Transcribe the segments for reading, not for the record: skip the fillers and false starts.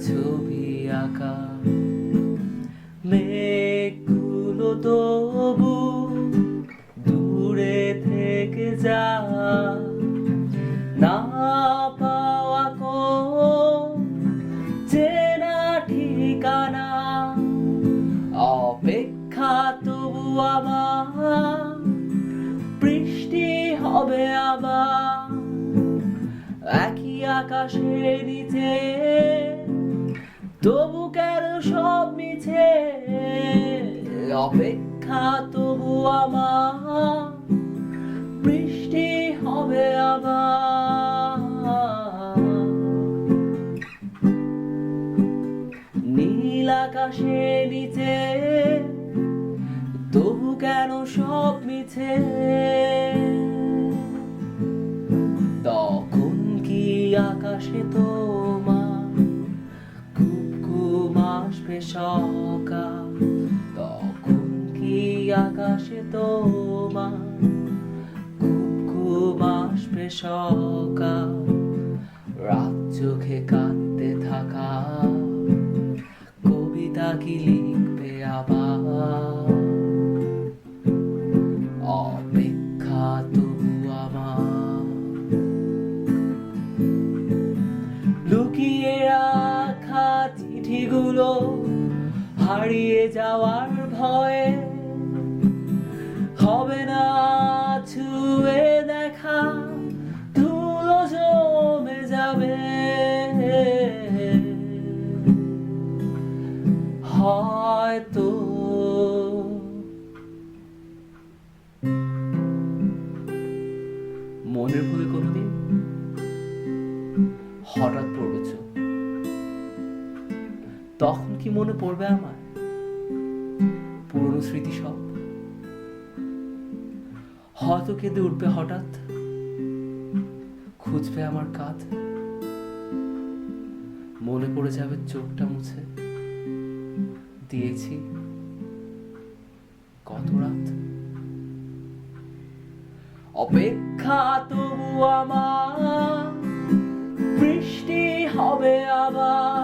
ছবি আঁকা, মেঘগুলো তবু দূরে থেকে যা, না পাওয়া কোন চেনা ঠিকানা, অপেক্ষা তবু আমার বৃষ্টি হবে আবার একই আকাশের নিচে, তবু কেন সব মিছে, অপেক্ষা তবু আমার বৃষ্টি হবে আবার। নীল আকাশের নিচে তবু কেন সব মিছে, তখন কি আকাশে তোমার খুব ঘুম আসবে সকাল, তখন কি আকাশে তোমার খুব ঘুম আসবে সকাল, রাত চোখে কাঁদতে থাকা কবিতা কি লিখবে আবার, অপেক্ষা তবু আমার। লুকিয়ে রাখা চিঠিগুলো হারিয়ে যাওয়ার ভয়ে, হবে না ছুঁয়ে দেখা, ধুলো জমে যাবে, হয়তো মনের ভুলে কোনোদিন হঠাৎ পড়বে চোখ, তখন কি মনে পড়বে আমার পুরনো স্মৃতি সব, হয়তো কেঁদে উঠবে হঠাৎ, খুঁজবে আমার কাঁধ, মনে পড়ে যাবে চোখটা মুছে দিয়েছি কত রাত, অপেক্ষা তবু আমার বৃষ্টি হবে আবার,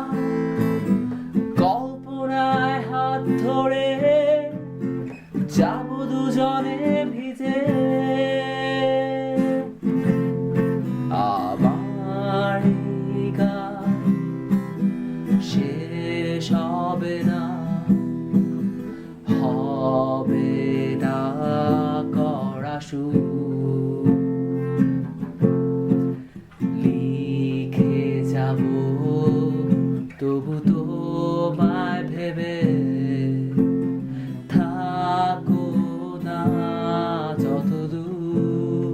কল্পনায় হাত ধরে যাব দুজনে ভিজে, আমার এই গান শেষ হবে না, হবে না করা শুরু, লিখে যাব তবু তোমায় ভেবে, থাকো না যতদূর,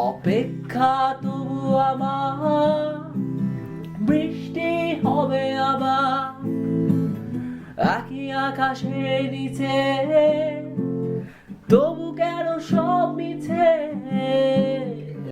অপেক্ষা তবু আমার বৃষ্টি হবে আবার একই আকাশের নিচে।